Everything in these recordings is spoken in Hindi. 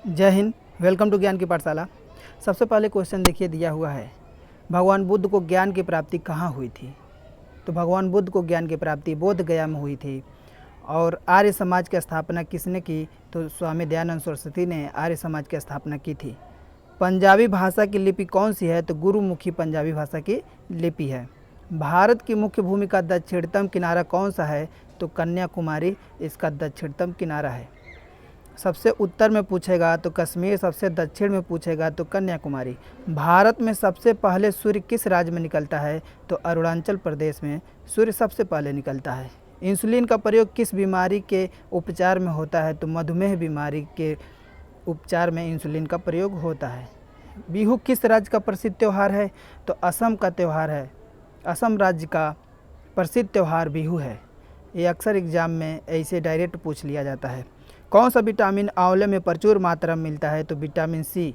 जय हिंद। वेलकम टू ज्ञान की पाठशाला। सबसे पहले क्वेश्चन देखिए दिया हुआ है, भगवान बुद्ध को ज्ञान की प्राप्ति कहाँ हुई थी। तो भगवान बुद्ध को ज्ञान की प्राप्ति बोध गया में हुई थी। और आर्य समाज की स्थापना किसने की? तो स्वामी दयानंद सरस्वती ने आर्य समाज की स्थापना की थी। पंजाबी भाषा की लिपि कौन सी है? तो गुरुमुखी पंजाबी भाषा की लिपि है। भारत की मुख्य भूमि का दक्षिणतम किनारा कौन सा है? तो कन्याकुमारी इसका दक्षिणतम किनारा है। सबसे उत्तर में पूछेगा तो कश्मीर, सबसे दक्षिण में पूछेगा तो कन्याकुमारी। भारत में सबसे पहले सूर्य किस राज्य में निकलता है? तो अरुणाचल प्रदेश में सूर्य सबसे पहले निकलता है। इंसुलिन का प्रयोग किस बीमारी के उपचार में होता है? तो मधुमेह बीमारी के उपचार में इंसुलिन का प्रयोग होता है। बिहू किस राज्य का प्रसिद्ध त्यौहार है? तो असम का त्यौहार है। असम राज्य का प्रसिद्ध त्यौहार बिहू है। ये अक्सर एग्जाम में ऐसे डायरेक्ट पूछ लिया जाता है। कौन सा विटामिन आंवले में प्रचुर मात्रा में मिलता है? तो विटामिन सी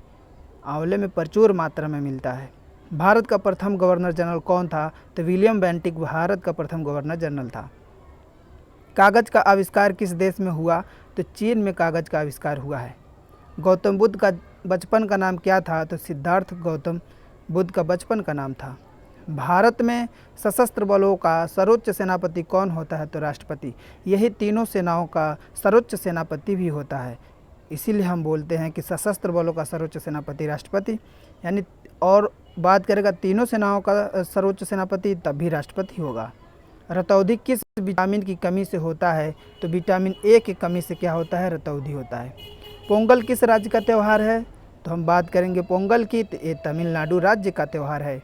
आंवले में प्रचुर मात्रा में मिलता है। भारत का प्रथम गवर्नर जनरल कौन था? तो विलियम बेंटिक भारत का प्रथम गवर्नर जनरल था। कागज का आविष्कार किस देश में हुआ? तो चीन में कागज का आविष्कार हुआ है। गौतम बुद्ध का बचपन का नाम क्या था? तो सिद्धार्थ गौतम बुद्ध का बचपन का नाम था। भारत में सशस्त्र बलों का सर्वोच्च सेनापति कौन होता है? तो राष्ट्रपति। यही तीनों सेनाओं का सर्वोच्च सेनापति भी होता है, इसीलिए हम बोलते हैं कि सशस्त्र बलों का सर्वोच्च सेनापति राष्ट्रपति। यानी और बात करेगा तीनों सेनाओं का सर्वोच्च सेनापति, तब भी राष्ट्रपति होगा। रतौंधी किस विटामिन की कमी से होता है? तो विटामिन ए की कमी से क्या होता है? रतौंधी होता है। पोंगल किस राज्य का त्यौहार है? तो हम बात करेंगे पोंगल की, तो ये तमिलनाडु राज्य का त्यौहार है।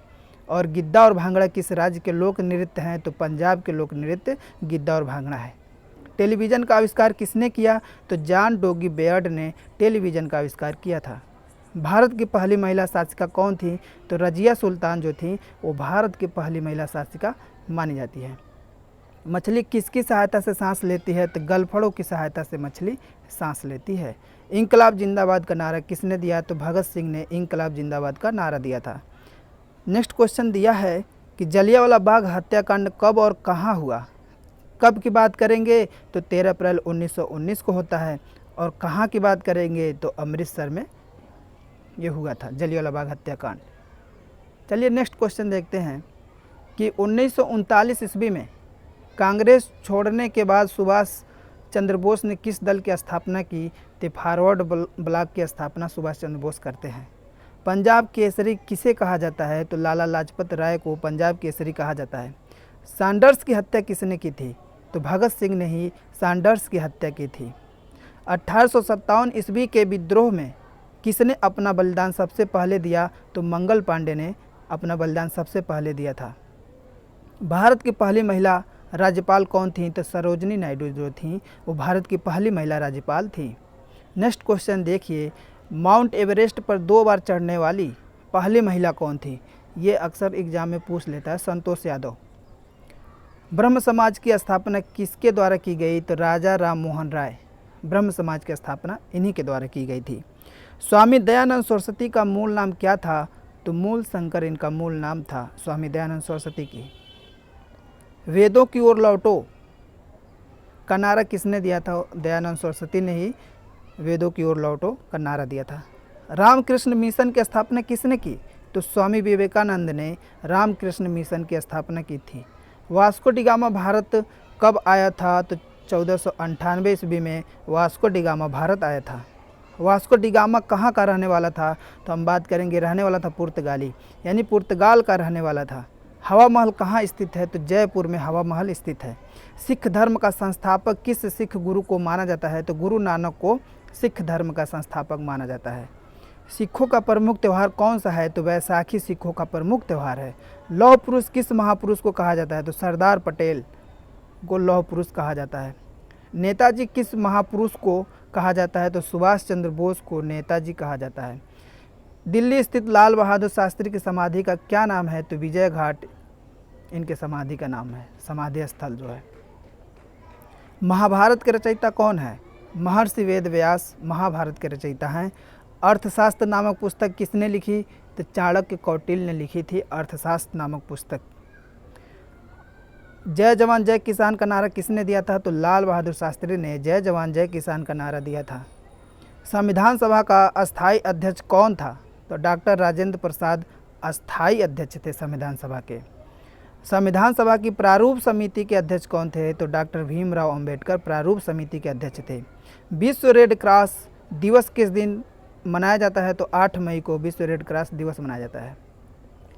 और गिद्दा और भांगड़ा किस राज्य के लोक नृत्य हैं? तो पंजाब के लोक नृत्य गिद्दा और भांगड़ा है। टेलीविज़न का आविष्कार किसने किया? तो जॉन डोगी बेयर्ड ने टेलीविज़न का आविष्कार किया था। भारत की पहली महिला शासिका कौन थी? तो रजिया सुल्तान जो थी वो भारत की पहली महिला शासिका मानी जाती है। मछली किसकी सहायता से सांस लेती है? तो गलफड़ों की सहायता से मछली सांस लेती है। इंकलाब जिंदाबाद का नारा किसने दिया? तो भगत सिंह ने इंकलाब जिंदाबाद का नारा दिया था। नेक्स्ट क्वेश्चन दिया है कि जलियांवाला बाग हत्याकांड कब और कहाँ हुआ? कब की बात करेंगे? तो 13 अप्रैल 1919 को होता है। और कहाँ की बात करेंगे? तो अमृतसर में ये हुआ था जलियांवाला बाग हत्याकांड। चलिए नेक्स्ट क्वेश्चन देखते हैं कि 1939 ईस्वी में कांग्रेस छोड़ने के बाद सुभाष चंद्र बोस ने किस दल की स्थापना की? तो फॉरवर्ड ब्लॉक की स्थापना सुभाष चंद्र बोस करते हैं। पंजाब केसरी किसे कहा जाता है? तो लाला लाजपत राय को पंजाब केसरी कहा जाता है। सैंडर्स की हत्या किसने की थी? तो भगत सिंह ने ही सैंडर्स की हत्या की थी। 1857 ईस्वी के विद्रोह में किसने अपना बलिदान सबसे पहले दिया? तो मंगल पांडे ने अपना बलिदान सबसे पहले दिया था। भारत की पहली महिला राज्यपाल कौन थी? तो सरोजनी नायडू जो थी वो भारत की पहली महिला राज्यपाल थी। नेक्स्ट क्वेश्चन देखिए, माउंट एवरेस्ट पर 2 बार चढ़ने वाली पहली महिला कौन थी? ये अक्सर एग्जाम में पूछ लेता है, संतोष यादव। ब्रह्म समाज की स्थापना किसके द्वारा की गई? तो राजा राम मोहन राय। ब्रह्म समाज की स्थापना इन्हीं के द्वारा की गई थी। स्वामी दयानंद सरस्वती का मूल नाम क्या था? तो मूल शंकर इनका मूल नाम था स्वामी दयानंद सरस्वती की। वेदों की ओर लौटो का नारा किसने दिया था? दयानंद सरस्वती ने ही वेदों की ओर लौटो का नारा दिया था। रामकृष्ण मिशन की स्थापना किसने की? तो स्वामी विवेकानंद ने रामकृष्ण मिशन की स्थापना की थी। वास्को डिगामा भारत कब आया था? तो 1498 ईस्वी में वास्को डिगामा भारत आया था। वास्को डिगामा कहाँ का रहने वाला था? तो हम बात करेंगे, रहने वाला था पुर्तगाली, यानी पुर्तगाल का रहने वाला था। हवा महल कहाँ स्थित है? तो जयपुर में हवा महल स्थित है। सिख धर्म का संस्थापक किस सिख गुरु को माना जाता है? तो गुरु नानक को सिख धर्म का संस्थापक माना जाता है। सिखों का प्रमुख त्यौहार कौन सा है? तो वैसाखी सिखों का प्रमुख त्यौहार है। लौह पुरुष किस महापुरुष को कहा जाता है? तो सरदार पटेल को लौह पुरुष कहा जाता है। नेताजी किस महापुरुष को कहा जाता है? तो सुभाष चंद्र बोस को नेताजी कहा जाता है। दिल्ली स्थित लाल बहादुर शास्त्री की समाधि का क्या नाम है? तो विजय घाट इनके समाधि का नाम है, समाधि स्थल जो है। महाभारत के रचयिता कौन है? महर्षि वेद व्यास महाभारत के रचयिता हैं। अर्थशास्त्र नामक पुस्तक किसने लिखी? तो चाणक्य कौटिल्य ने लिखी थी अर्थशास्त्र नामक पुस्तक। जय जवान जय किसान का नारा किसने दिया था? तो लाल बहादुर शास्त्री ने जय जवान जय किसान का नारा दिया था। संविधान सभा का अस्थाई अध्यक्ष कौन था? तो डॉक्टर राजेंद्र प्रसाद अस्थाई अध्यक्ष थे संविधान सभा के। संविधान सभा की प्रारूप समिति के अध्यक्ष कौन थे? तो डॉक्टर भीमराव अंबेडकर प्रारूप समिति के अध्यक्ष थे। विश्व रेड क्रॉस दिवस किस दिन मनाया जाता है? तो 8 मई को विश्व रेड क्रॉस दिवस मनाया जाता है।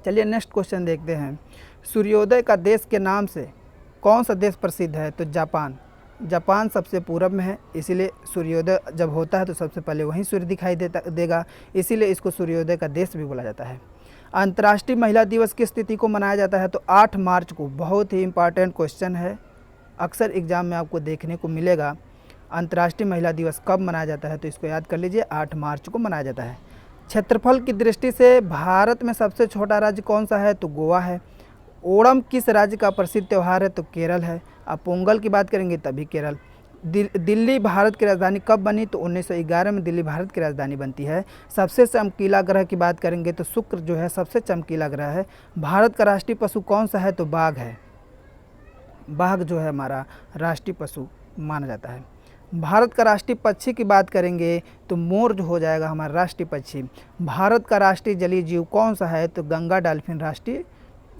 चलिए नेक्स्ट क्वेश्चन देखते हैं। सूर्योदय का देश के नाम से कौन सा देश प्रसिद्ध है? तो जापान। जापान सबसे पूरब में है, इसीलिए सूर्योदय जब होता है तो सबसे पहले वहीं सूर्य दिखाई देगा, इसीलिए इसको सूर्योदय का देश भी बोला जाता है। अंतर्राष्ट्रीय महिला दिवस किस तिथि को मनाया जाता है? तो 8 मार्च को। बहुत ही इंपॉर्टेंट क्वेश्चन है, अक्सर एग्जाम में आपको देखने को मिलेगा। अंतर्राष्ट्रीय महिला दिवस कब मनाया जाता है? तो इसको याद कर लीजिए, 8 मार्च को मनाया जाता है। क्षेत्रफल की दृष्टि से भारत में सबसे छोटा राज्य कौन सा है? तो गोवा है। ओणम किस राज्य का प्रसिद्ध त्यौहार है? तो केरल है। अब पोंगल की बात करेंगे तभी केरल। दिल्ली भारत की राजधानी कब बनी? तो 1911 में दिल्ली भारत की राजधानी बनती है। सबसे चमकीला ग्रह की बात करेंगे तो शुक्र जो है सबसे चमकीला ग्रह है। भारत का राष्ट्रीय पशु कौन सा है? तो बाघ है। बाघ जो है हमारा राष्ट्रीय पशु माना जाता है। भारत का राष्ट्रीय पक्षी की बात करेंगे तो मोर जो हो जाएगा हमारा राष्ट्रीय पक्षी। भारत का राष्ट्रीय जलीय जीव कौन सा है? तो गंगा डॉल्फिन राष्ट्रीय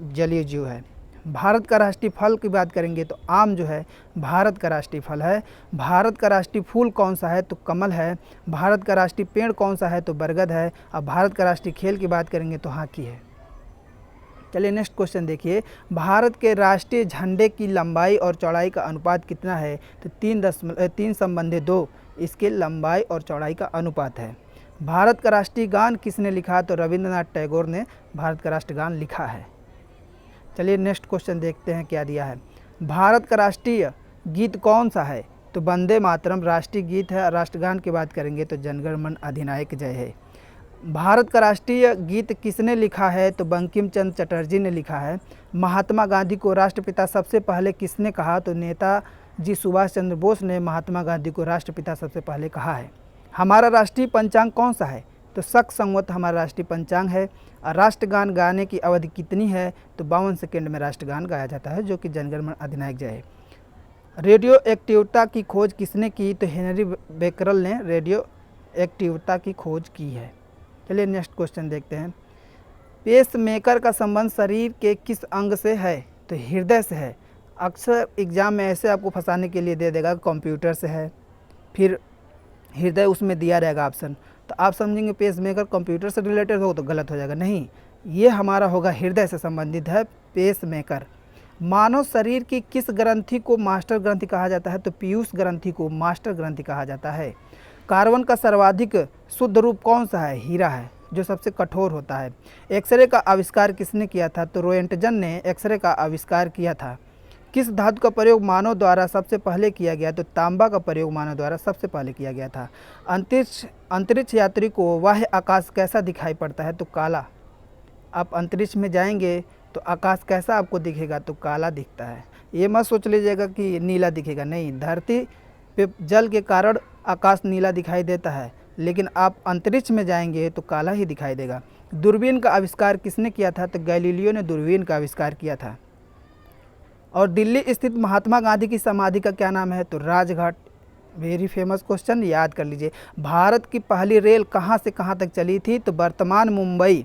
जलीय जीव है। भारत का राष्ट्रीय फल की बात करेंगे तो आम जो है भारत का राष्ट्रीय फल है। भारत का राष्ट्रीय फूल कौन सा है? तो कमल है। भारत का राष्ट्रीय पेड़ कौन सा है? तो बरगद है। अब भारत का राष्ट्रीय खेल की बात करेंगे तो हॉकी है। चलिए नेक्स्ट क्वेश्चन देखिए। भारत के राष्ट्रीय झंडे की लंबाई और चौड़ाई का अनुपात कितना है? तो 3:2 इसके लंबाई और चौड़ाई का अनुपात है। भारत का राष्ट्रीय गान किसने लिखा? तो रविंद्रनाथ टैगोर ने भारत का राष्ट्रीय गान लिखा है। चलिए नेक्स्ट क्वेश्चन देखते हैं क्या दिया है। भारत का राष्ट्रीय गीत कौन सा है? तो वंदे मातरम राष्ट्रीय गीत है। राष्ट्रगान की बात करेंगे तो जनगण मन अधिनायक जय है। भारत का राष्ट्रीय गीत किसने लिखा है? तो बंकिम चंद्र चटर्जी ने लिखा है। महात्मा गांधी को राष्ट्रपिता सबसे पहले किसने कहा? तो नेताजी सुभाष चंद्र बोस ने महात्मा गांधी को राष्ट्रपिता सबसे पहले कहा है। हमारा राष्ट्रीय पंचांग कौन सा है? तो शक संवत हमारा राष्ट्रीय पंचांग है। राष्ट्रगान गाने की अवधि कितनी है? तो 52 सेकेंड में राष्ट्रगान गाया जाता है, जो कि जनगण मन अधिनायक जय है। रेडियो एक्टिविटी की खोज किसने की? तो हेनरी बेकरल ने रेडियो एक्टिविटी की खोज की है। चलिए नेक्स्ट क्वेश्चन देखते हैं। पेस मेकर का संबंध शरीर के किस अंग से है? तो हृदय से है। अक्सर एग्जाम में ऐसे आपको फंसाने के लिए दे देगा कंप्यूटर से है, फिर हृदय उसमें दिया रहेगा ऑप्शन, तो आप समझेंगे पेस मेकर कंप्यूटर से रिलेटेड हो तो गलत हो जाएगा। नहीं, ये हमारा होगा हृदय से संबंधित है पेस मेकर। मानव शरीर की किस ग्रंथि को मास्टर ग्रंथि कहा जाता है? तो पीयूष ग्रंथि को मास्टर ग्रंथि कहा जाता है। कार्बन का सर्वाधिक शुद्ध रूप कौन सा है? हीरा है, जो सबसे कठोर होता है। एक्सरे का आविष्कार किसने किया था? तो रोएंटजन ने एक्सरे का आविष्कार किया था। किस धातु का प्रयोग मानव द्वारा सबसे पहले किया गया? तो तांबा का प्रयोग मानव द्वारा सबसे पहले किया गया था। अंतरिक्ष यात्री को बाह्य आकाश कैसा दिखाई पड़ता है? तो काला। आप अंतरिक्ष में जाएंगे तो आकाश कैसा आपको दिखेगा? तो काला दिखता है। ये मत सोच लीजिएगा कि नीला दिखेगा, नहीं, धरती पे जल के कारण आकाश नीला दिखाई देता है, लेकिन आप अंतरिक्ष में जाएंगे तो काला ही दिखाई देगा। दूरबीन का आविष्कार किसने किया था? तो गैलीलियो ने दूरबीन का आविष्कार किया था। और दिल्ली स्थित महात्मा गांधी की समाधि का क्या नाम है? तो राजघाट। वेरी फेमस क्वेश्चन, याद कर लीजिए। भारत की पहली रेल कहाँ से कहाँ तक चली थी? तो वर्तमान मुंबई,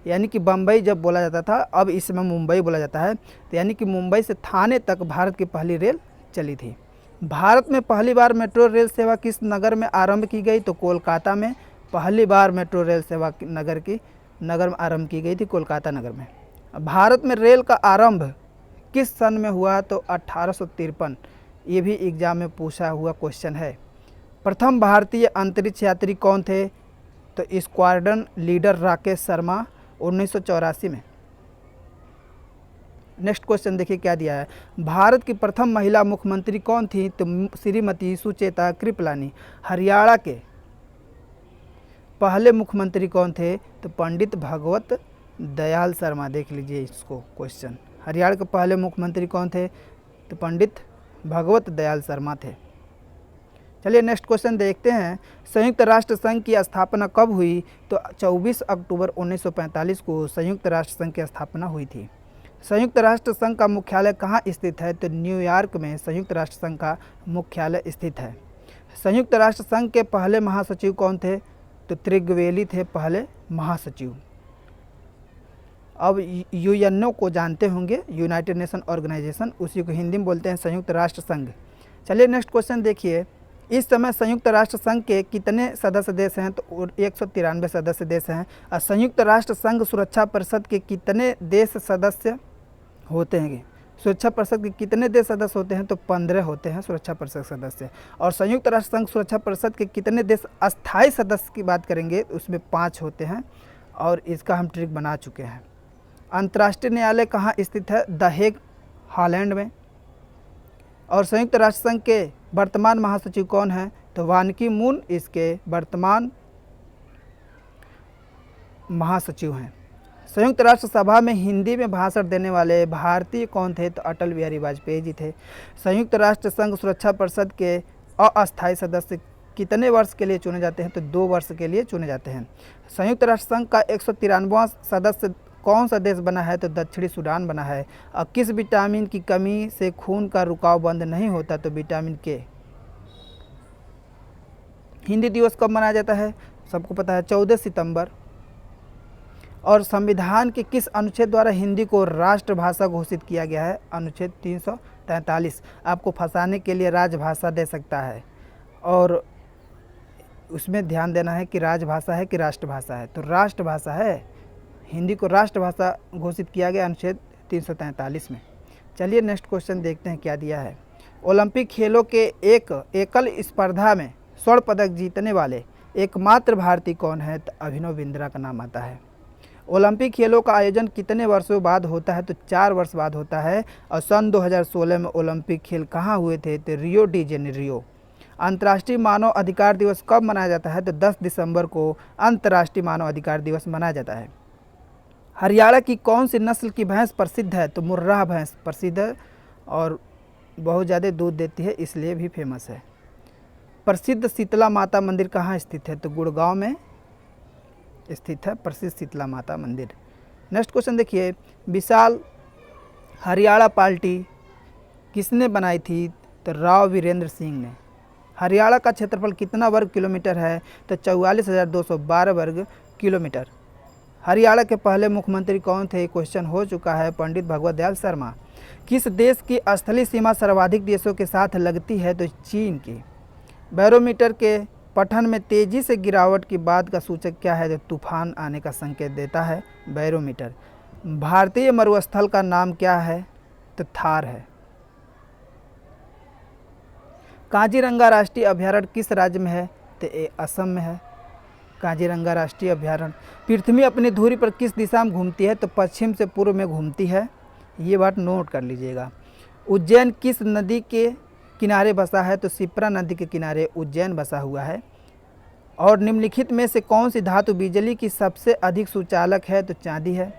यानी कि बम्बई जब बोला जाता था, अब इसमें मुंबई बोला जाता है, तो यानी कि मुंबई से थाने तक भारत की पहली रेल चली थी। भारत में पहली बार मेट्रो रेल सेवा किस नगर में आरंभ की गई? तो कोलकाता में पहली बार मेट्रो रेल सेवा नगर में आरंभ की गई थी, कोलकाता नगर में। भारत में रेल का आरंभ किस सन में हुआ? तो 1853। ये भी एग्जाम में पूछा हुआ क्वेश्चन है। प्रथम भारतीय अंतरिक्ष यात्री कौन थे? तो स्क्वाड्रन लीडर राकेश शर्मा, 1984 में। नेक्स्ट क्वेश्चन देखिए क्या दिया है। भारत की प्रथम महिला मुख्यमंत्री कौन थी? तो श्रीमती सुचेता कृपलानी। हरियाणा के पहले मुख्यमंत्री कौन थे? तो पंडित भगवत दयाल शर्मा। देख लीजिए इसको क्वेश्चन, हरियाणा के पहले मुख्यमंत्री कौन थे? तो पंडित भगवत दयाल शर्मा थे। चलिए नेक्स्ट क्वेश्चन देखते हैं। संयुक्त राष्ट्र संघ की स्थापना कब हुई? तो 24 अक्टूबर 1945 को संयुक्त राष्ट्र संघ की स्थापना हुई थी। संयुक्त राष्ट्र संघ का मुख्यालय कहाँ स्थित है? तो न्यूयॉर्क में संयुक्त राष्ट्र संघ का मुख्यालय स्थित है। संयुक्त राष्ट्र संघ के पहले महासचिव कौन थे? तो त्रिगवेली थे पहले महासचिव। अब यूएनओ को जानते होंगे, यूनाइटेड नेशन ऑर्गेनाइजेशन, उसी को हिंदी में बोलते हैं संयुक्त राष्ट्र संघ। चलिए नेक्स्ट क्वेश्चन देखिए, इस समय संयुक्त राष्ट्र संघ के कितने सदस्य देश हैं? तो 193 सदस्य देश हैं। और संयुक्त राष्ट्र संघ सुरक्षा परिषद के कितने देश सदस्य होते हैं? सुरक्षा परिषद के कितने देश सदस्य होते हैं? तो 15 होते हैं सुरक्षा परिषद सदस्य। और संयुक्त राष्ट्र संघ सुरक्षा परिषद के कितने देश अस्थायी सदस्य की बात करेंगे, उसमें 5 होते हैं, और इसका हम ट्रिक बना चुके हैं। अंतर्राष्ट्रीय न्यायालय कहाँ स्थित है? द हेग, हॉलैंड में। और संयुक्त राष्ट्र संघ के वर्तमान महासचिव कौन हैं? तो बान की मून इसके वर्तमान महासचिव हैं। संयुक्त राष्ट्र सभा में हिंदी में भाषण देने वाले भारतीय कौन थे? तो अटल बिहारी वाजपेयी जी थे। संयुक्त राष्ट्र संघ सुरक्षा परिषद के अस्थायी सदस्य कितने वर्ष के लिए चुने जाते हैं? तो 2 वर्ष के लिए चुने जाते हैं। संयुक्त राष्ट्र संघ का 193वां सदस्य कौन सा देश बना है? तो दक्षिणी सूडान बना है। और किस विटामिन की कमी से खून का रुकाव बंद नहीं होता? तो विटामिन के। हिंदी दिवस कब मनाया जाता है? सबको पता है, 14 सितंबर। और संविधान के किस अनुच्छेद द्वारा हिंदी को राष्ट्रभाषा घोषित किया गया है? अनुच्छेद 343। आपको फंसाने के लिए राजभाषा दे सकता है, और उसमें ध्यान देना है कि राजभाषा है कि राष्ट्रभाषा है। तो राष्ट्रभाषा है, हिंदी को राष्ट्रभाषा घोषित किया गया अनुच्छेद 343 में। चलिए नेक्स्ट क्वेश्चन देखते हैं क्या दिया है। ओलंपिक खेलों के एक एकल स्पर्धा में स्वर्ण पदक जीतने वाले एकमात्र भारतीय कौन है? तो अभिनव बिंद्रा का नाम आता है। ओलंपिक खेलों का आयोजन कितने वर्षों बाद होता है? तो 4 वर्ष बाद होता है। और सन 2016 में ओलंपिक खेल कहाँ हुए थे? तो रियो डी जेनेरियो। अंतर्राष्ट्रीय मानव अधिकार दिवस कब मनाया जाता है? तो 10 दिसंबर को अंतर्राष्ट्रीय मानव अधिकार दिवस मनाया जाता है। हरियाणा की कौन सी नस्ल की भैंस प्रसिद्ध है? तो मुर्राह भैंस प्रसिद्ध है, और बहुत ज़्यादा दूध देती है, इसलिए भी फेमस है। प्रसिद्ध शीतला माता मंदिर कहाँ स्थित है? तो गुड़गांव में स्थित है प्रसिद्ध शीतला माता मंदिर। नेक्स्ट क्वेश्चन देखिए, विशाल हरियाणा पार्टी किसने बनाई थी? तो राव वीरेंद्र सिंह ने। हरियाणा का क्षेत्रफल कितना वर्ग किलोमीटर है? तो 44,212 वर्ग किलोमीटर। हरियाणा के पहले मुख्यमंत्री कौन थे? क्वेश्चन हो चुका है, पंडित भगवत दयाल शर्मा। किस देश की स्थलीय सीमा सर्वाधिक देशों के साथ लगती है? तो चीन की। बैरोमीटर के पठन में तेजी से गिरावट की बात का सूचक क्या है? तो तूफान आने का संकेत देता है बैरोमीटर। भारतीय मरुस्थल का नाम क्या है? तो थार है। काजीरंगा राष्ट्रीय अभयारण्य किस राज्य में है? तो ये असम में है काजीरंगा राष्ट्रीय अभयारण्य। पृथ्वी अपनी धुरी पर किस दिशा में घूमती है? तो पश्चिम से पूर्व में घूमती है, ये बात नोट कर लीजिएगा। उज्जैन किस नदी के किनारे बसा है? तो शिप्रा नदी के किनारे उज्जैन बसा हुआ है। और निम्नलिखित में से कौन सी धातु बिजली की सबसे अधिक सुचालक है? तो चांदी है।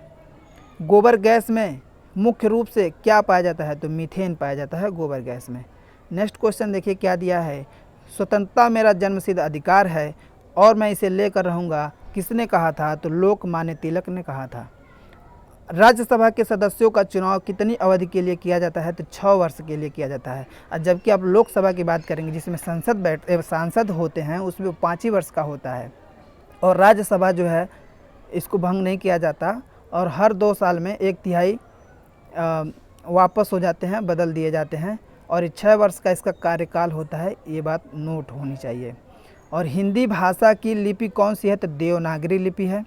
गोबर गैस में मुख्य रूप से क्या पाया जाता है? तो मीथेन पाया जाता है गोबर गैस में। नेक्स्ट क्वेश्चन देखिए क्या दिया है। स्वतंत्रता मेरा जन्मसिद्ध अधिकार है और मैं इसे लेकर रहूँगा, किसने कहा था? तो लोकमान्य तिलक ने कहा था। राज्यसभा के सदस्यों का चुनाव कितनी अवधि के लिए किया जाता है? तो 6 वर्ष के लिए किया जाता है। और जबकि आप लोकसभा की बात करेंगे जिसमें सांसद होते हैं, उसमें 5 ही वर्ष का होता है। और राज्यसभा जो है इसको भंग नहीं किया जाता, और हर 2 साल में 1/3 वापस हो जाते हैं, बदल दिए जाते हैं, और 6 वर्ष का इसका कार्यकाल होता है, ये बात नोट होनी चाहिए। और हिंदी भाषा की लिपि कौन सी है? तो देवनागरी लिपि है।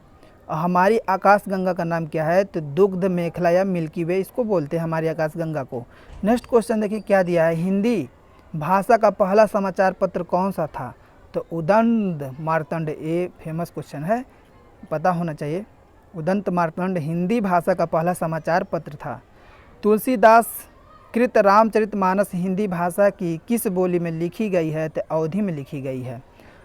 और हमारी आकाशगंगा का नाम क्या है? तो दुग्ध मेखला या मिल्की वे इसको बोलते हैं, हमारी आकाशगंगा को। नेक्स्ट क्वेश्चन देखिए क्या दिया है। हिंदी भाषा का पहला समाचार पत्र कौन सा था? तो उदंत मार्तंड, ये फेमस क्वेश्चन है, पता होना चाहिए। उदंत मार्तंड हिंदी भाषा का पहला समाचार पत्र था। तुलसीदास कृत रामचरितमानस हिंदी भाषा की किस बोली में लिखी गई है? तो अवधी में लिखी गई है।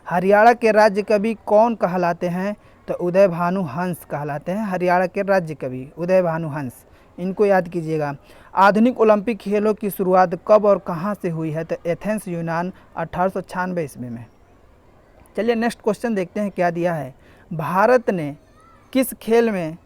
हरियाणा के राज्य कवि कौन कहलाते हैं? तो उदय भानु हंस कहलाते हैं हरियाणा के राज्य कवि, उदय भानु हंस, इनको याद कीजिएगा। आधुनिक ओलंपिक खेलों की शुरुआत कब और कहाँ से हुई है? तो एथेंस यूनान 1896 ईस्वी में। चलिए नेक्स्ट क्वेश्चन देखते हैं क्या दिया है। भारत ने किस खेल में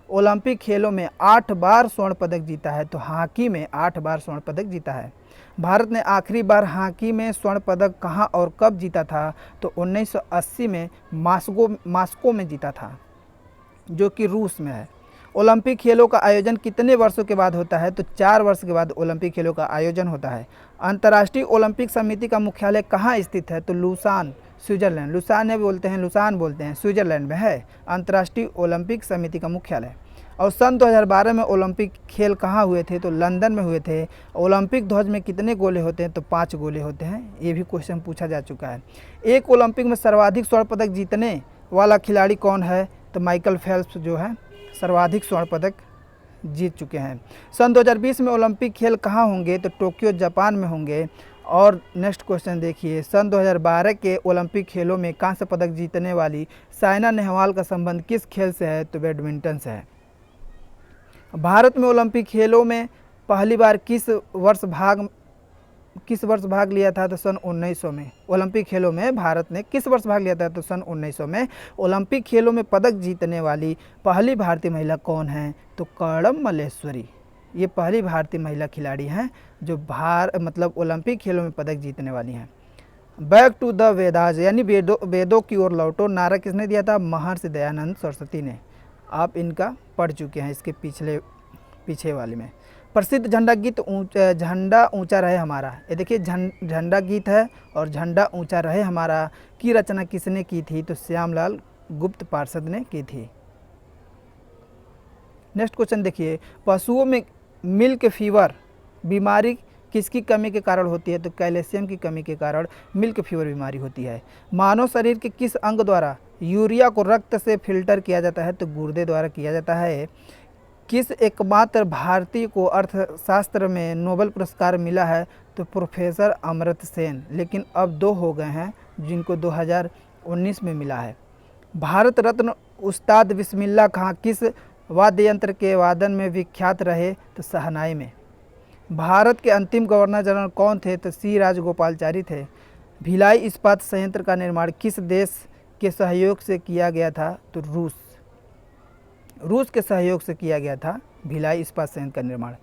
ओलंपिक खेलों में 8 बार स्वर्ण पदक जीता है? तो हॉकी में 8 बार स्वर्ण पदक जीता है। भारत ने आखिरी बार हॉकी में स्वर्ण पदक कहाँ और कब जीता था? तो 1980 में मास्को में जीता था, जो कि रूस में है। ओलंपिक खेलों का आयोजन कितने वर्षों के बाद होता है? तो 4 वर्ष के बाद ओलंपिक खेलों का आयोजन होता है। अंतर्राष्ट्रीय ओलंपिक समिति का मुख्यालय कहाँ स्थित है? तो लुसान, स्विट्जरलैंड। लुसान बोलते हैं, स्विट्जरलैंड में है अंतर्राष्ट्रीय ओलंपिक समिति का मुख्यालय। और सन 2012 में ओलंपिक खेल कहाँ हुए थे? तो लंदन में हुए थे। ओलंपिक ध्वज में कितने गोले होते हैं? तो 5 गोले होते हैं। ये भी क्वेश्चन पूछा जा चुका है। एक ओलंपिक में सर्वाधिक स्वर्ण पदक जीतने वाला खिलाड़ी कौन है? तो माइकल फेल्प्स जो है सर्वाधिक स्वर्ण पदक जीत चुके हैं। सन 2020 में ओलंपिक खेल कहाँ होंगे? तो टोक्यो, जापान में होंगे। और नेक्स्ट क्वेश्चन देखिए, सन 2012 के ओलंपिक खेलों में कांस्य पदक जीतने वाली साइना नेहवाल का संबंध किस खेल से है? तो बैडमिंटन से है। भारत में ओलंपिक खेलों में पहली बार किस वर्ष भाग लिया था? तो सन 1900 में। ओलंपिक खेलों में भारत ने किस वर्ष भाग लिया था? तो सन 1900 में। ओलंपिक खेलों में पदक जीतने वाली पहली भारतीय महिला कौन है? तो कर्णम मल्लेश्वरी। ये पहली भारतीय महिला खिलाड़ी हैं जो ओलंपिक खेलों में पदक जीतने वाली हैं। बैक टू द वेदास, यानी वेदों की ओर लौटो, नारा किसने दिया था? महर्षि दयानंद सरस्वती ने। आप इनका पढ़ चुके हैं इसके पीछे वाले में। प्रसिद्ध झंडा गीत झंडा ऊंचा रहे हमारा, ये देखिए झंडा गीत है और झंडा ऊंचा रहे हमारा की रचना किसने की थी? तो श्यामलाल गुप्त पार्षद ने की थी। नेक्स्ट क्वेश्चन देखिए, पशुओं में मिल्क फीवर बीमारी किसकी कमी के कारण होती है? तो कैल्शियम की कमी के कारण मिल्क फीवर बीमारी होती है। मानव शरीर के किस अंग द्वारा यूरिया को रक्त से फिल्टर किया जाता है? तो गुर्दे द्वारा किया जाता है। किस एकमात्र भारतीय को अर्थशास्त्र में नोबेल पुरस्कार मिला है? तो प्रोफेसर अमर्त्य सेन, लेकिन अब 2 हो गए हैं जिनको 2019 में मिला है। भारत रत्न उस्ताद बिस्मिल्लाह खां किस वाद्य यंत्र के वादन में विख्यात रहे? तो शहनाई में। भारत के अंतिम गवर्नर जनरल कौन थे? तो सी राजगोपालचारी थे। भिलाई इस्पात संयंत्र का निर्माण किस देश के सहयोग से किया गया था? तो रूस के सहयोग से किया गया था भिलाई इस्पात संयंत्र का निर्माण।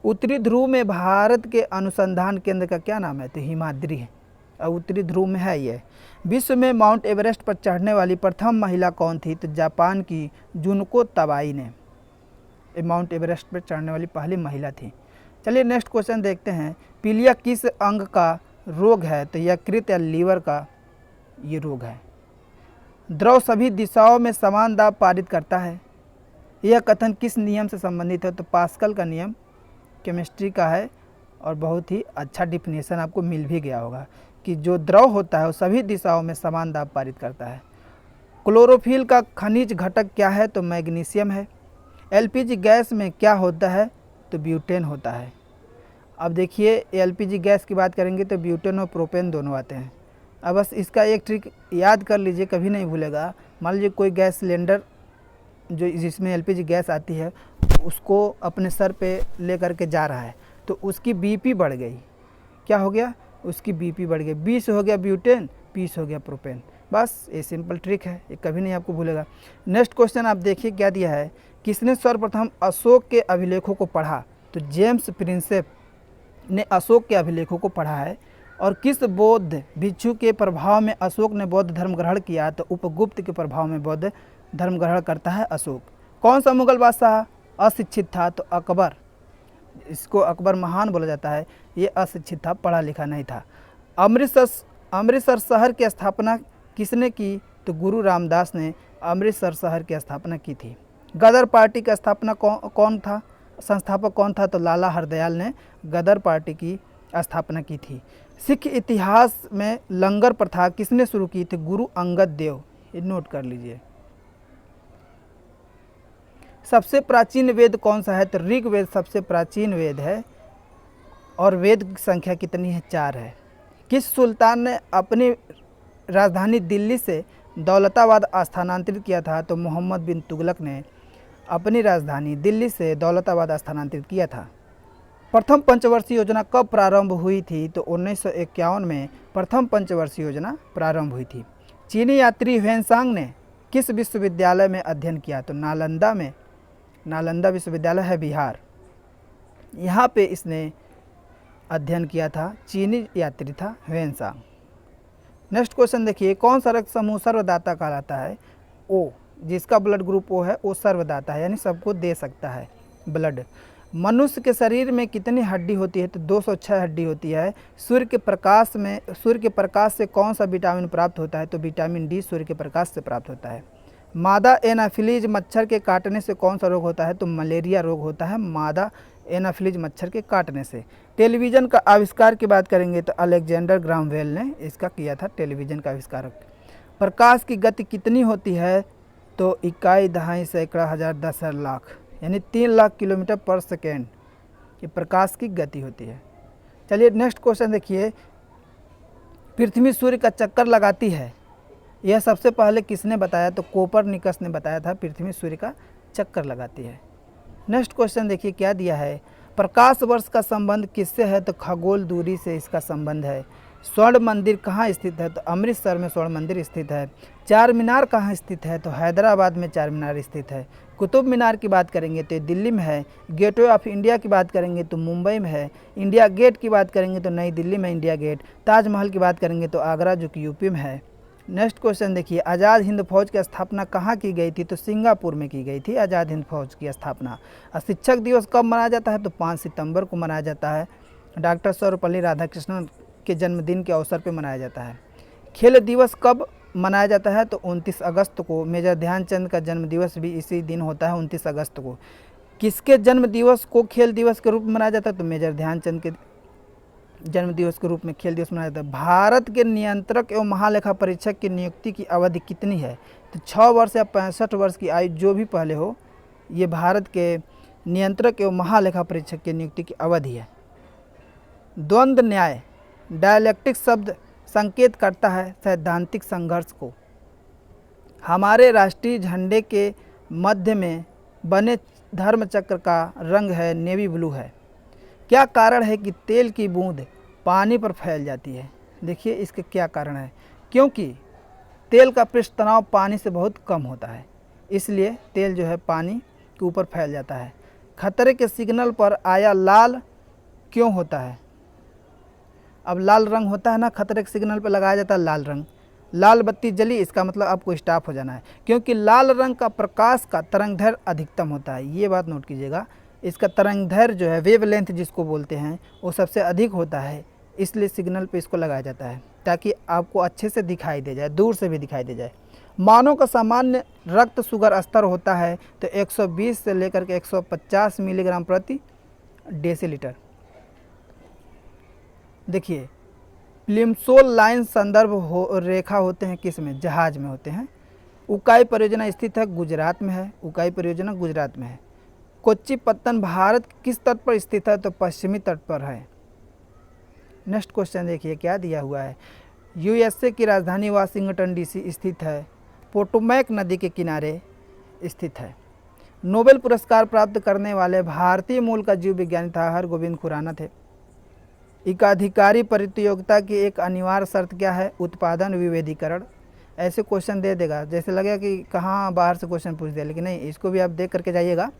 उत्तरी ध्रुव में भारत के अनुसंधान केंद्र का क्या नाम है? तो हिमाद्री है और उत्तरी ध्रुव में है ये। विश्व में माउंट एवरेस्ट पर चढ़ने वाली प्रथम महिला कौन थी? तो जापान की जुनको तबाई ने माउंट एवरेस्ट पर चढ़ने वाली पहली महिला थी। चलिए नेक्स्ट क्वेश्चन देखते हैं, पीलिया किस अंग का रोग है? तो यकृत या लीवर का ये रोग है। द्रव सभी दिशाओं में समान दाब पारित करता है, यह कथन किस नियम से संबंधित है? तो पास्कल का नियम केमिस्ट्री का है और बहुत ही अच्छा डिफिनेशन आपको मिल भी गया होगा कि जो द्रव होता है वो सभी दिशाओं में समान दाब पारित करता है। क्लोरोफिल का खनिज घटक क्या है? तो मैग्नीशियम है। एलपीजी गैस में क्या होता है? तो ब्यूटेन होता है। अब देखिए एलपीजी गैस की बात करेंगे तो ब्यूटेन और प्रोपेन दोनों आते हैं। अब बस इसका एक ट्रिक याद कर लीजिए, कभी नहीं भूलेगा। मान लीजिए कोई गैस सिलेंडर जिसमें एलपीजी गैस आती है उसको अपने सर पे ले करके जा रहा है तो उसकी बीपी बढ़ गई। क्या हो गया? उसकी बीपी बढ़ गई। 20 हो गया ब्यूटेन, 20 हो गया प्रोपेन। बस ये सिंपल ट्रिक है, ये कभी नहीं आपको भूलेगा। नेक्स्ट क्वेश्चन आप देखिए क्या दिया है, किसने सर्वप्रथम अशोक के अभिलेखों को पढ़ा? तो जेम्स प्रिंसेप ने अशोक के अभिलेखों को पढ़ा है। और किस बौद्ध भिक्षु के प्रभाव में अशोक ने बौद्ध धर्म ग्रहण किया? तो उपगुप्त के प्रभाव में बौद्ध धर्म ग्रहण करता है अशोक। कौन सा मुगल बादशाह अशिक्षित था? तो अकबर। इसको अकबर महान बोला जाता है, ये अशिक्षित था, पढ़ा लिखा नहीं था। अमृतसर शहर की स्थापना किसने की? तो गुरु रामदास ने अमृतसर शहर की स्थापना की थी। गदर पार्टी का स्थापना कौन था? संस्थापक कौन था? तो लाला हरदयाल ने गदर पार्टी की स्थापना की थी। सिख इतिहास में लंगर प्रथा किसने शुरू की थी? गुरु अंगद देव। ये नोट कर लीजिए। सबसे प्राचीन वेद कौन सा है? तो ऋग्वेद सबसे प्राचीन वेद है और वेद की संख्या कितनी है? 4 है। किस सुल्तान ने अपनी राजधानी दिल्ली से दौलताबाद स्थानांतरित किया था? तो मोहम्मद बिन तुगलक ने अपनी राजधानी दिल्ली से दौलताबाद स्थानांतरित किया था। प्रथम पंचवर्षीय योजना कब प्रारंभ हुई थी? तो 1951 में प्रथम पंचवर्षीय योजना प्रारंभ हुई थी। चीनी यात्री ह्वेनसांग ने किस विश्वविद्यालय में अध्ययन किया? तो नालंदा में। नालंदा विश्वविद्यालय है बिहार। यहाँ पे इसने अध्ययन किया था? चीनी यात्री था ह्वेनसांग। नेक्स्ट क्वेश्चन देखिए, कौन सा रक्त समूह सर्वदाता कहलाता है? ओ, जिसका ब्लड ग्रुप ओ है वो सर्वदाता है, यानी सबको दे सकता है ब्लड। मनुष्य के शरीर में कितनी हड्डी होती है? तो 206 हड्डी होती है। सूर्य के प्रकाश से कौन सा विटामिन प्राप्त होता है? तो विटामिन डी सूर्य के प्रकाश से प्राप्त होता है। मादा एनाफिलीज मच्छर के काटने से कौन सा रोग होता है? तो मलेरिया रोग होता है मादा एनाफिलीज मच्छर के काटने से। टेलीविज़न का आविष्कार की बात करेंगे तो अलेक्जेंडर ग्राहम बेल ने इसका किया था, टेलीविज़न का आविष्कारक। प्रकाश की गति कितनी होती है? तो इकाई, दहाई, सैकड़ा, हज़ार, 10,000, लाख, यानी 3 लाख किलोमीटर पर सेकेंड ये प्रकाश की गति होती है। चलिए नेक्स्ट क्वेश्चन देखिए, पृथ्वी सूर्य का चक्कर लगाती है, यह सबसे पहले किसने बताया? तो कोपरनिकस ने बताया था, पृथ्वी सूर्य का चक्कर लगाती है। नेक्स्ट क्वेश्चन देखिए क्या दिया है, प्रकाश वर्ष का संबंध किससे है? तो खगोल दूरी से इसका संबंध है। स्वर्ण मंदिर कहाँ स्थित है? तो अमृतसर में स्वर्ण मंदिर स्थित है। चार मीनार कहाँ स्थित है? तो हैदराबाद में चार मीनार स्थित है। कुतुब मीनार की बात करेंगे तो दिल्ली में है। गेटवे ऑफ इंडिया की बात करेंगे तो मुंबई में है। इंडिया गेट की बात करेंगे तो नई दिल्ली में इंडिया गेट। ताजमहल की बात करेंगे तो आगरा जो कि यूपी में है। नेक्स्ट क्वेश्चन देखिए, आज़ाद हिंद फौज की स्थापना कहाँ की गई थी? तो सिंगापुर में की गई थी आज़ाद हिंद फौज की स्थापना। शिक्षक दिवस कब मनाया जाता है? तो 5 सितंबर को मनाया जाता है। डॉक्टर सर्वपल्ली राधाकृष्णन के जन्मदिन के अवसर पर मनाया जाता है। खेल दिवस कब मनाया जाता है? तो 29 अगस्त को। मेजर ध्यानचंद का जन्म दिवस भी इसी दिन होता है, 29 अगस्त को। किसके जन्म दिवस को खेल दिवस के रूप में मनाया जाता है? तो मेजर ध्यानचंद के जन्म दिवस के रूप में खेल दिवस मनाया जाता है। भारत के नियंत्रक एवं महालेखा परीक्षक की नियुक्ति की अवधि कितनी है? तो 6 वर्ष या 65 वर्ष की आयु जो भी पहले हो, ये भारत के नियंत्रक एवं महालेखा परीक्षक की नियुक्ति की अवधि है। द्वंद्व न्याय, डायलेक्टिक शब्द संकेत करता है सैद्धांतिक संघर्ष को। हमारे राष्ट्रीय झंडे के मध्य में बने धर्मचक्र का रंग है नेवी ब्लू है। क्या कारण है कि तेल की बूंद पानी पर फैल जाती है? देखिए इसके क्या कारण है, क्योंकि तेल का पृष्ठ तनाव पानी से बहुत कम होता है, इसलिए तेल जो है पानी के ऊपर फैल जाता है। खतरे के सिग्नल पर आया लाल क्यों होता है? अब लाल रंग होता है ना, खतरे के सिग्नल पर लगाया जाता है लाल रंग। लाल बत्ती जली, इसका मतलब आपको स्टॉप हो जाना है, क्योंकि लाल रंग का प्रकाश का तरंगदैर्घ्य अधिकतम होता है। ये बात नोट कीजिएगा, इसका तरंगदैर्घ्य जो है वेवलेंथ जिसको बोलते हैं वो सबसे अधिक होता है, इसलिए सिग्नल पे इसको लगाया जाता है ताकि आपको अच्छे से दिखाई दे जाए, दूर से भी दिखाई दे जाए। मानव का सामान्य रक्त शुगर स्तर होता है तो 120 से लेकर के 150 मिलीग्राम प्रति डेसीलीटर। देखिए प्लिमसोल लाइन संदर्भ रेखा होते हैं किस में? जहाज में होते हैं। उकाई परियोजना स्थित है गुजरात में है, उकाई परियोजना गुजरात में है। कोच्चि पत्तन भारत किस तट पर स्थित है? तो पश्चिमी तट पर है। नेक्स्ट क्वेश्चन देखिए क्या दिया हुआ है, यूएसए की राजधानी वाशिंगटन डीसी स्थित है, पोटोमैक नदी के किनारे स्थित है। नोबेल पुरस्कार प्राप्त करने वाले भारतीय मूल का जीव विज्ञानी था हरगोविंद खुराना थे। एकाधिकारी प्रतियोगिता की एक अनिवार्य शर्त क्या है? उत्पादन विभेदीकरण। ऐसे क्वेश्चन दे देगा जैसे लगेगा कि कहाँ बाहर से क्वेश्चन पूछ दिया, लेकिन नहीं, इसको भी आप देख करके जाइएगा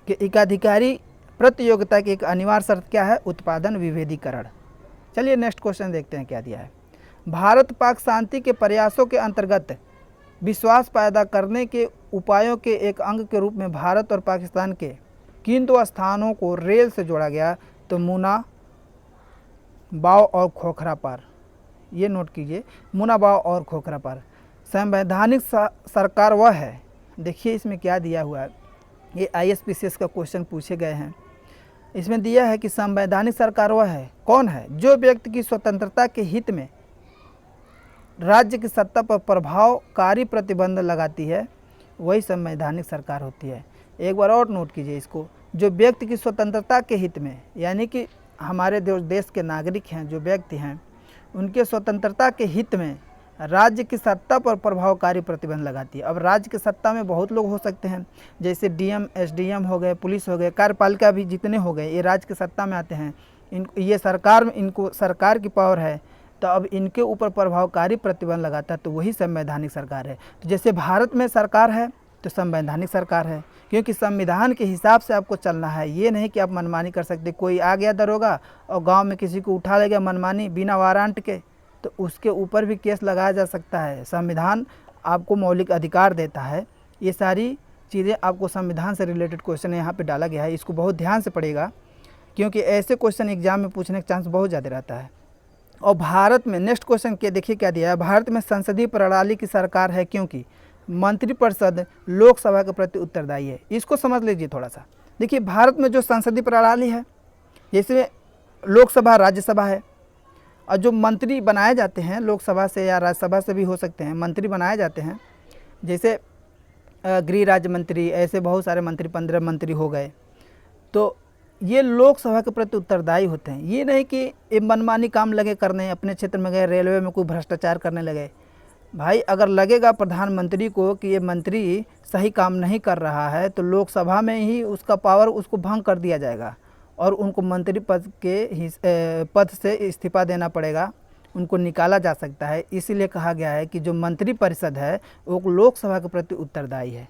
कि एकाधिकारी प्रतियोगिता की एक अनिवार्य शर्त क्या है? उत्पादन विभेदीकरण। चलिए नेक्स्ट क्वेश्चन देखते हैं क्या दिया है। भारत पाक शांति के प्रयासों के अंतर्गत विश्वास पैदा करने के उपायों के एक अंग के रूप में भारत और पाकिस्तान के किन 2 स्थानों को रेल से जोड़ा गया? तो मुना बाव और खोखरा पार। ये नोट कीजिए, मुना बाव और खोखरा पार। संवैधानिक सरकार वह है, देखिए इसमें क्या दिया हुआ है, ये ISPCS का क्वेश्चन पूछे गए हैं। इसमें दिया है कि संवैधानिक सरकार वह है, कौन है? जो व्यक्ति की स्वतंत्रता के हित में राज्य की सत्ता पर प्रभावकारी प्रतिबंध लगाती है, वही संवैधानिक सरकार होती है। एक बार और नोट कीजिए इसको, जो व्यक्ति की स्वतंत्रता के हित में, यानी कि हमारे देश के नागरिक हैं, जो व्यक्ति हैं, उनके स्वतंत्रता के हित में राज्य की सत्ता पर प्रभावकारी प्रतिबंध लगाती है। अब राज्य की सत्ता में बहुत लोग हो सकते हैं, जैसे DM, SDM हो गए, पुलिस हो गए, कार्यपालिका भी जितने हो गए, ये राज्य की सत्ता में आते हैं। ये सरकार में, इनको सरकार की पावर है, तो अब इनके ऊपर प्रभावकारी प्रतिबंध लगाता है, तो वही संवैधानिक सरकार है। तो जैसे भारत में सरकार है तो संवैधानिक सरकार है, क्योंकि संविधान के हिसाब से आपको चलना है। ये नहीं कि आप मनमानी कर सकते। कोई आ गया दरोगा और गांव में किसी को उठा ले गया मनमानी बिना वारंट के, तो उसके ऊपर भी केस लगाया जा सकता है। संविधान आपको मौलिक अधिकार देता है। ये सारी चीज़ें आपको संविधान से रिलेटेड क्वेश्चन यहाँ पे डाला गया है, इसको बहुत ध्यान से पढ़ेगा, क्योंकि ऐसे क्वेश्चन एग्जाम में पूछने का चांस बहुत ज़्यादा रहता है। और भारत में नेक्स्ट क्वेश्चन के देखिए क्या दिया है, भारत में संसदीय प्रणाली की सरकार है क्योंकि मंत्रिपरिषद लोकसभा के प्रति उत्तरदायी है। इसको समझ लीजिए थोड़ा सा। देखिए भारत में जो संसदीय प्रणाली है, जैसे लोकसभा राज्यसभा है, और जो मंत्री बनाए जाते हैं लोकसभा से या राज्यसभा से भी हो सकते हैं, मंत्री बनाए जाते हैं, जैसे गृह राज्य मंत्री, ऐसे बहुत सारे मंत्री 15 मंत्री हो गए, तो ये लोकसभा के प्रति उत्तरदायी होते हैं। ये नहीं कि ये मनमानी काम लगे करने, अपने क्षेत्र में गए रेलवे में कोई भ्रष्टाचार करने लगे। भाई अगर लगेगा प्रधानमंत्री को कि ये मंत्री सही काम नहीं कर रहा है, तो लोकसभा में ही उसका पावर उसको भंग कर दिया जाएगा और उनको मंत्री पद से इस्तीफा देना पड़ेगा, उनको निकाला जा सकता है। इसीलिए कहा गया है कि जो मंत्रिपरिषद है वो लोकसभा के प्रति उत्तरदायी है।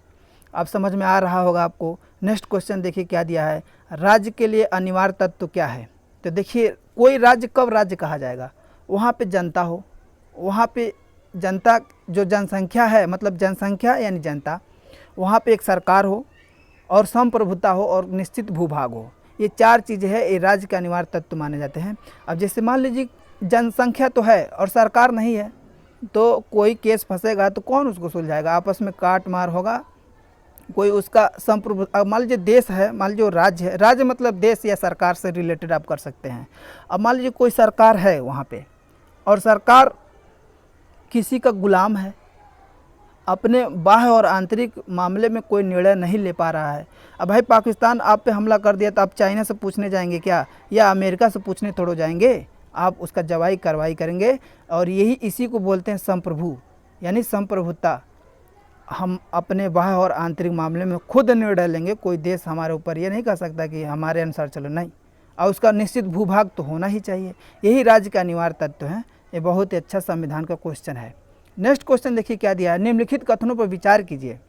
अब समझ में आ रहा होगा आपको। नेक्स्ट क्वेश्चन देखिए क्या दिया है, राज्य के लिए अनिवार्य तत्व क्या है। तो देखिए कोई राज्य कब राज्य कहा जाएगा, वहाँ पे जनता हो, वहाँ पे जनता जो जनसंख्या है, मतलब जनसंख्या यानी जनता, वहाँ पे एक सरकार हो और संप्रभुता हो और निश्चित भूभाग हो। ये 4 चीज़ें हैं, ये राज्य के अनिवार्य तत्व माने जाते हैं। अब जैसे मान लीजिए जनसंख्या तो है और सरकार नहीं है, तो कोई केस फंसेगा तो कौन उसको सुलझाएगा, आपस में काट मार होगा, कोई उसका संप्रभु। अब मान लीजिए देश है, मान लीजिए राज्य है, राज्य मतलब देश या सरकार से रिलेटेड आप कर सकते हैं। अब मान लीजिए कोई सरकार है वहाँ पे और सरकार किसी का गुलाम है, अपने बाह्य और आंतरिक मामले में कोई निर्णय नहीं ले पा रहा है। अब भाई पाकिस्तान आप पे हमला कर दिया तो आप चाइना से पूछने जाएंगे क्या, या अमेरिका से पूछने थोड़ो जाएंगे, आप उसका जवाबी कार्रवाई करेंगे। और यही इसी को बोलते हैं संप्रभु, यानी संप्रभुता। हम अपने बाह्य और आंतरिक मामले में खुद निर्णय लेंगे, कोई देश हमारे ऊपर ये नहीं कह सकता कि हमारे अनुसार चलो, नहीं। और उसका निश्चित भूभाग तो होना ही चाहिए। यही राज्य का अनिवार्य तत्व है। ये बहुत ही अच्छा संविधान का क्वेश्चन है। नेक्स्ट क्वेश्चन देखिए क्या दिया है, निम्नलिखित कथनों पर विचार कीजिए।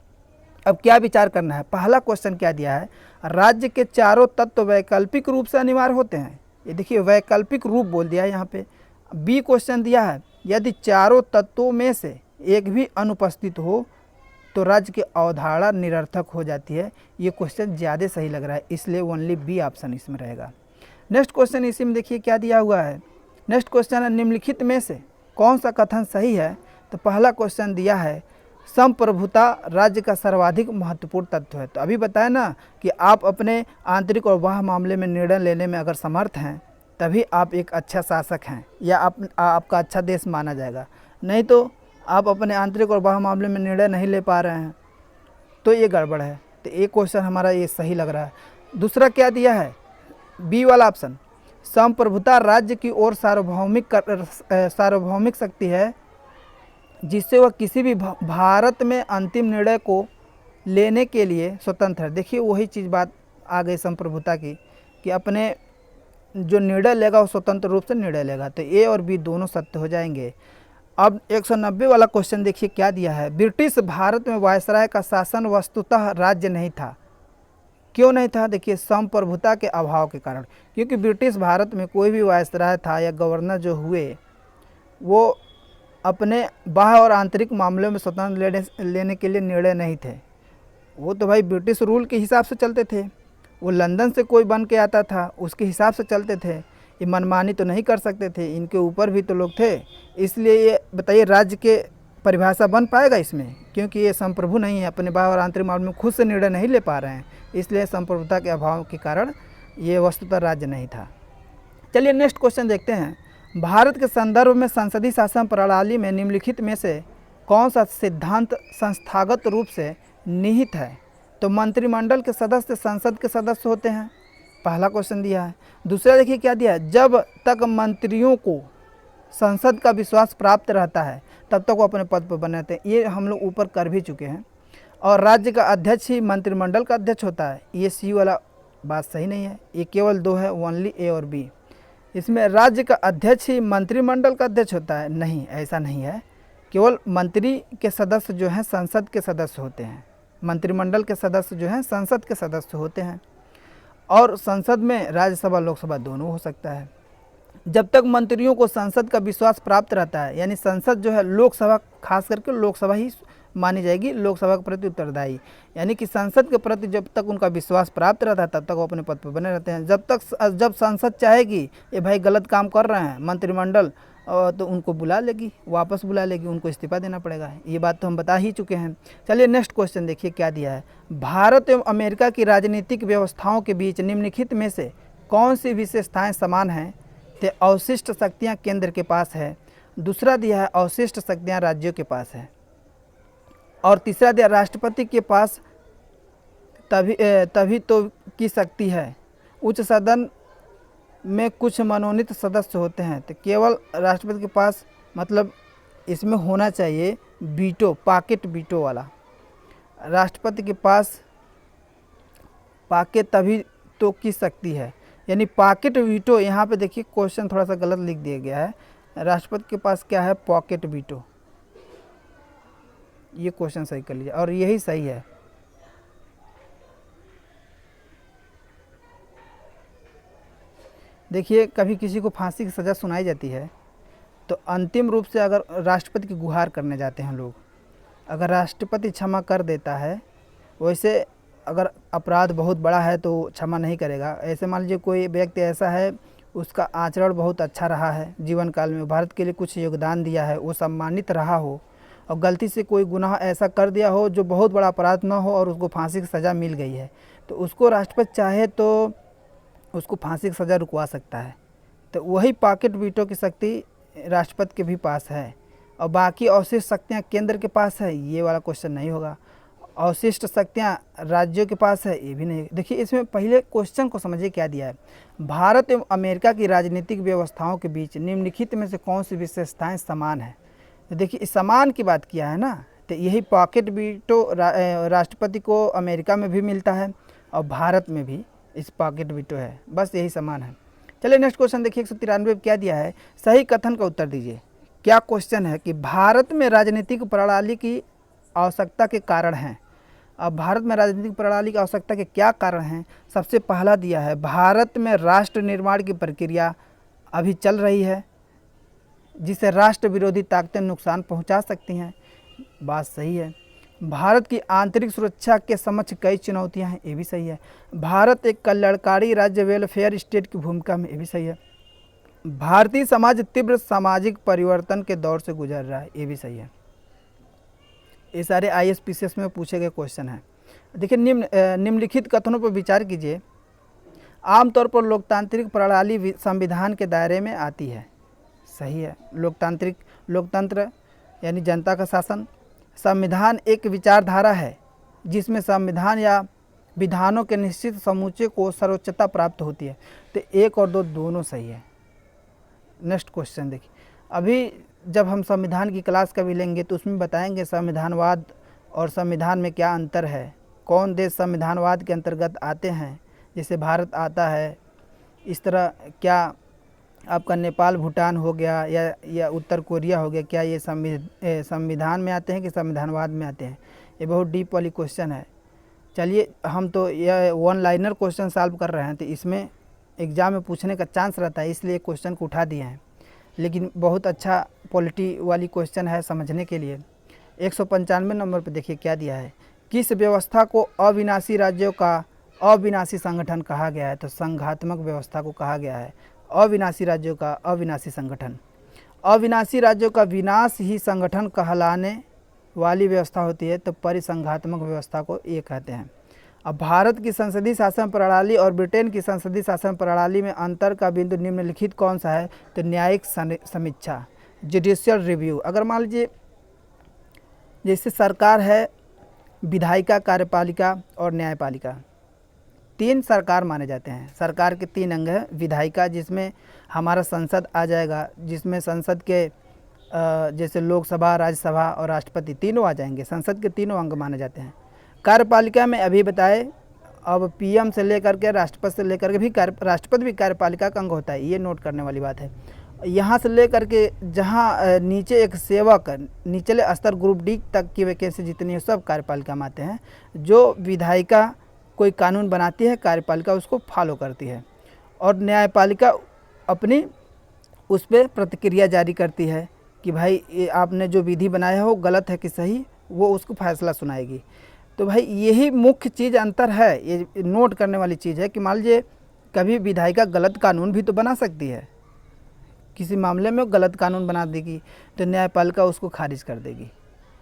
अब क्या विचार करना है, पहला क्वेश्चन क्या दिया है, राज्य के चारों तत्व वैकल्पिक रूप से अनिवार्य होते हैं। ये देखिए वैकल्पिक रूप बोल दिया है यहाँ पे। बी क्वेश्चन दिया है, यदि चारों तत्वों में से एक भी अनुपस्थित हो तो राज्य की अवधारणा निरर्थक हो जाती है। ये क्वेश्चन ज़्यादा सही लग रहा है, इसलिए ओनली बी ऑप्शन इसमें रहेगा। नेक्स्ट क्वेश्चन इसी में देखिए क्या दिया हुआ है। नेक्स्ट क्वेश्चन है, निम्नलिखित में से कौन सा कथन सही है। तो पहला क्वेश्चन दिया है, संप्रभुता राज्य का सर्वाधिक महत्वपूर्ण तत्व है। तो अभी बताया ना कि आप अपने आंतरिक और बाह्य मामले में निर्णय लेने में अगर समर्थ हैं, तभी आप एक अच्छा शासक हैं या आपका अच्छा देश माना जाएगा। नहीं तो आप अपने आंतरिक और बाह्य मामले में निर्णय नहीं ले पा रहे हैं तो ये गड़बड़ है। तो ये क्वेश्चन हमारा ये सही लग रहा है। दूसरा क्या दिया है, बी वाला ऑप्शन, संप्रभुता राज्य की ओर सार्वभौमिक शक्ति है जिससे वह किसी भी भारत में अंतिम निर्णय को लेने के लिए स्वतंत्र है। देखिए वही चीज़ बात आ गई संप्रभुता की, कि अपने जो निर्णय लेगा वो स्वतंत्र रूप से निर्णय लेगा। तो ए और बी दोनों सत्य हो जाएंगे। अब 190 वाला क्वेश्चन देखिए क्या दिया है, ब्रिटिश भारत में वायसराय का शासन वस्तुतः राज्य नहीं था। क्यों नहीं था, देखिए संप्रभुता के अभाव के कारण। क्योंकि ब्रिटिश भारत में कोई भी वायसराय था या गवर्नर जो हुए, वो अपने बाह्य और आंतरिक मामलों में स्वतंत्र लेने के लिए निर्णय नहीं थे। वो तो भाई ब्रिटिश रूल के हिसाब से चलते थे। वो लंदन से कोई बन के आता था उसके हिसाब से चलते थे। ये मनमानी तो नहीं कर सकते थे, इनके ऊपर भी तो लोग थे। इसलिए ये बताइए राज्य के परिभाषा बन पाएगा इसमें, क्योंकि ये संप्रभु नहीं है, अपने बाह्य और आंतरिक मामले में खुद से निर्णय नहीं ले पा रहे हैं। इसलिए संप्रभुता के अभाव के कारण ये वस्तुतः राज्य नहीं था। चलिए नेक्स्ट क्वेश्चन देखते हैं, भारत के संदर्भ में संसदीय शासन प्रणाली में निम्नलिखित में से कौन सा सिद्धांत संस्थागत रूप से निहित है। तो मंत्रिमंडल के सदस्य संसद के सदस्य होते हैं, पहला क्वेश्चन दिया है। दूसरा देखिए क्या दिया है, जब तक मंत्रियों को संसद का विश्वास प्राप्त रहता है तब तक वो अपने पद पर बने रहते हैं। ये हम लोग ऊपर कर भी चुके हैं। और राज्य का अध्यक्ष ही मंत्रिमंडल का अध्यक्ष होता है, ये सी वाला बात सही नहीं है। ये केवल दो है, ओनली ए और बी। इसमें राज्य का अध्यक्ष ही मंत्रिमंडल का अध्यक्ष होता है, नहीं, ऐसा नहीं है। केवल मंत्री के सदस्य जो हैं संसद के सदस्य होते हैं। मंत्रिमंडल के सदस्य जो हैं संसद के सदस्य होते हैं, और संसद में राज्यसभा लोकसभा दोनों हो सकता है। जब तक मंत्रियों को संसद का विश्वास प्राप्त रहता है, यानी संसद जो है लोकसभा, खास करके लोकसभा ही मानी जाएगी लोकसभा के प्रति उत्तरदायी, यानी कि संसद के प्रति जब तक उनका विश्वास प्राप्त रहता है तब तक वो अपने पद पर बने रहते हैं। जब संसद चाहेगी ये भाई गलत काम कर रहे हैं मंत्रिमंडल, तो उनको बुला लेगी, वापस बुला लेगी, उनको इस्तीफा देना पड़ेगा। ये बात तो हम बता ही चुके हैं। चलिए नेक्स्ट क्वेश्चन देखिए क्या दिया है। भारत एवं अमेरिका की राजनीतिक व्यवस्थाओं के बीच निम्नलिखित में से कौन सी विशेषताएं समान हैं? तो अवशिष्ट शक्तियाँ केंद्र के पास है, दूसरा दिया है अवशिष्ट शक्तियाँ राज्यों के पास है, और तीसरा दिया राष्ट्रपति के पास तभी तो की शक्ति है। उच्च सदन में कुछ मनोनीत सदस्य होते हैं, तो केवल राष्ट्रपति के पास, मतलब इसमें होना चाहिए वीटो, पॉकेट वीटो वाला। राष्ट्रपति के पास पाके तभी तो की शक्ति है, यानी पॉकेट वीटो। यहाँ पे देखिए क्वेश्चन थोड़ा सा गलत लिख दिया गया है। राष्ट्रपति के पास क्या है? Pocket veto. ये क्वेश्चन सही कर लीजिए और यही सही है। देखिए कभी किसी को फांसी की सज़ा सुनाई जाती है तो अंतिम रूप से अगर राष्ट्रपति की गुहार करने जाते हैं लोग, अगर राष्ट्रपति क्षमा कर देता है, वैसे अगर अपराध बहुत बड़ा है तो क्षमा नहीं करेगा। ऐसे मान लीजिए कोई व्यक्ति ऐसा है, उसका आचरण बहुत अच्छा रहा है जीवन काल में, भारत के लिए कुछ योगदान दिया है, वो सम्मानित रहा हो, और गलती से कोई गुनाह ऐसा कर दिया हो जो बहुत बड़ा अपराध ना हो और उसको फांसी की सज़ा मिल गई है, तो उसको राष्ट्रपति चाहे तो उसको फांसी की सज़ा रुकवा सकता है। तो वही पॉकेट वीटो की शक्ति राष्ट्रपति के भी पास है, और बाकी अवशिष्ट शक्तियाँ केंद्र के पास है, ये वाला क्वेश्चन नहीं होगा। अवशिष्ट शक्तियाँ राज्यों के पास है, ये भी नहीं। देखिए इसमें पहले क्वेश्चन को समझिए क्या दिया है। भारत एवं अमेरिका की राजनीतिक व्यवस्थाओं के बीच निम्नलिखित में से कौन सी विशेषताएं समान है? तो देखिए समान की बात किया है ना, तो यही पॉकेट वीटो राष्ट्रपति को अमेरिका में भी मिलता है और भारत में भी इस पॉकेट वीटो है, बस यही समान है। चलिए नेक्स्ट क्वेश्चन देखिए 193 क्या दिया है, सही कथन का उत्तर दीजिए। क्या क्वेश्चन है कि भारत में राजनीतिक प्रणाली की आवश्यकता के कारण हैं। अब भारत में राजनीतिक प्रणाली की आवश्यकता के क्या कारण हैं? सबसे पहला दिया है भारत में राष्ट्र निर्माण की प्रक्रिया अभी चल रही है, जिसे राष्ट्र विरोधी ताकतें नुकसान पहुंचा सकती हैं। बात सही है। भारत की आंतरिक सुरक्षा के समक्ष कई चुनौतियां हैं, ये भी सही है। भारत एक कल्याणकारी राज्य, वेलफेयर स्टेट की भूमिका में, ये भी सही है। भारतीय समाज तीव्र सामाजिक परिवर्तन के दौर से गुजर रहा है, ये भी सही है। ये सारे ISPCS में पूछे गए क्वेश्चन हैं। देखिए निम्नलिखित कथनों पर विचार कीजिए। आमतौर पर लोकतांत्रिक प्रणाली संविधान के दायरे में आती है, सही है। लोकतंत्र यानी जनता का शासन। संविधान एक विचारधारा है जिसमें संविधान या विधानों के निश्चित समूचे को सर्वोच्चता प्राप्त होती है। तो 1 और 2 दोनों सही है। नेक्स्ट क्वेश्चन देखिए, अभी जब हम संविधान की क्लास कभी लेंगे तो उसमें बताएंगे संविधानवाद और संविधान में क्या अंतर है, कौन देश संविधानवाद के अंतर्गत आते हैं, जैसे भारत आता है। इस तरह क्या आपका नेपाल भूटान हो गया या उत्तर कोरिया हो गया, क्या ये संविधान में आते हैं कि संविधानवाद में आते हैं? ये बहुत डीप वाली क्वेश्चन है। चलिए हम तो यह 1 लाइनर क्वेश्चन सॉल्व कर रहे हैं, तो इसमें एग्ज़ाम में पूछने का चांस रहता है, इसलिए क्वेश्चन को उठा दिए हैं। लेकिन बहुत अच्छा पॉलिटी वाली क्वेश्चन है समझने के लिए। 195 नंबर पर देखिए क्या दिया है, किस व्यवस्था को अविनाशी राज्यों का अविनाशी संगठन कहा गया है? तो संघात्मक व्यवस्था को कहा गया है अविनाशी राज्यों का अविनाशी संगठन। अविनाशी राज्यों का विनाश ही संगठन कहलाने वाली व्यवस्था होती है, तो परिसंघात्मक व्यवस्था को ये कहते हैं। अब भारत की संसदीय शासन प्रणाली और ब्रिटेन की संसदीय शासन प्रणाली में अंतर का बिंदु निम्नलिखित कौन सा है? तो न्यायिक समीक्षा, जुडिशियल रिव्यू। अगर मान लीजिए जैसे सरकार है, विधायिका, कार्यपालिका और न्यायपालिका, 3 सरकार माने जाते हैं। सरकार के 3 अंग हैं। विधायिका जिसमें हमारा संसद आ जाएगा, जिसमें संसद के जैसे लोकसभा, राज्यसभा और राष्ट्रपति तीनों आ जाएंगे, संसद के तीनों अंग माने जाते हैं। कार्यपालिका में अभी बताए, अब PM से लेकर के राष्ट्रपति से लेकर के भी राष्ट्रपति भी कार्यपालिका का अंग होता है, ये नोट करने वाली बात है। यहाँ से लेकर के जहाँ नीचे एक सेवक, निचले स्तर ग्रुप डी तक की वैकेंसी जितनी है सब कार्यपालिका में आते हैं। जो विधायिका कोई कानून बनाती है, कार्यपालिका उसको फॉलो करती है, और न्यायपालिका अपनी उस पर प्रतिक्रिया जारी करती है कि भाई ये आपने जो विधि बनाया हो गलत है कि सही, वो उसको फैसला सुनाएगी। तो भाई यही मुख्य चीज़ अंतर है, ये नोट करने वाली चीज़ है कि मान लीजिए कभी विधायिका गलत कानून भी तो बना सकती है, किसी मामले में गलत कानून बना देगी तो न्यायपालिका उसको खारिज कर देगी।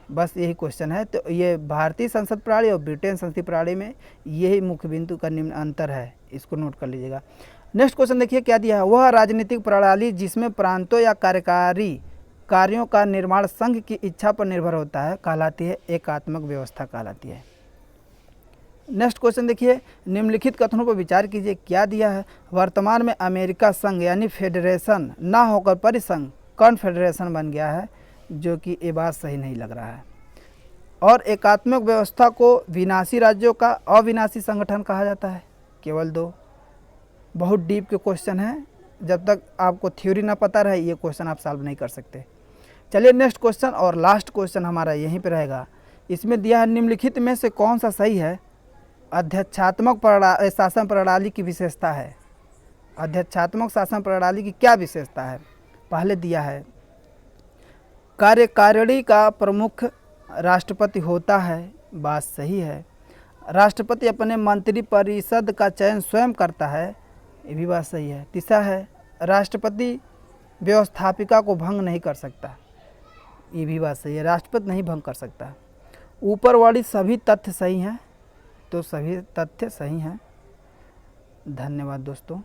बस यही क्वेश्चन है। तो ये भारतीय संसद प्रणाली और ब्रिटेन संसदीय प्रणाली में यही मुख्य बिंदु का निम्न अंतर है, इसको नोट कर लीजिएगा। नेक्स्ट क्वेश्चन देखिए क्या दिया है। वह राजनीतिक प्रणाली जिसमें प्रांतों या कार्यकारी कार्यों का निर्माण संघ की इच्छा पर निर्भर होता है कहलाती है एकात्मक व्यवस्था कहलाती है। नेक्स्ट क्वेश्चन देखिए, निम्नलिखित कथनों पर विचार कीजिए क्या दिया है। वर्तमान में अमेरिका संघ यानी फेडरेशन ना होकर परिसंघ कॉन्फेडरेशन बन गया है, जो कि ये बात सही नहीं लग रहा है। और एकात्मक व्यवस्था को विनाशी राज्यों का अविनाशी संगठन कहा जाता है। केवल 2 बहुत डीप के क्वेश्चन हैं, जब तक आपको थ्योरी ना पता रहे ये क्वेश्चन आप सॉल्व नहीं कर सकते। चलिए नेक्स्ट क्वेश्चन और लास्ट क्वेश्चन हमारा यहीं पे रहेगा। इसमें दिया है निम्नलिखित में से कौन सा सही है। अध्यक्षात्मक शासन प्रणाली की विशेषता है। अध्यक्षात्मक शासन प्रणाली की क्या विशेषता है। पहले दिया है कार्यकारिणी का प्रमुख राष्ट्रपति होता है, बात सही है। राष्ट्रपति अपने मंत्री परिषद का चयन स्वयं करता है, ये भी बात सही है। तीसरा है राष्ट्रपति व्यवस्थापिका को भंग नहीं कर सकता, ये भी बात सही है, राष्ट्रपति नहीं भंग कर सकता। ऊपर वाली सभी तथ्य सही हैं, तो सभी तथ्य सही हैं। धन्यवाद दोस्तों।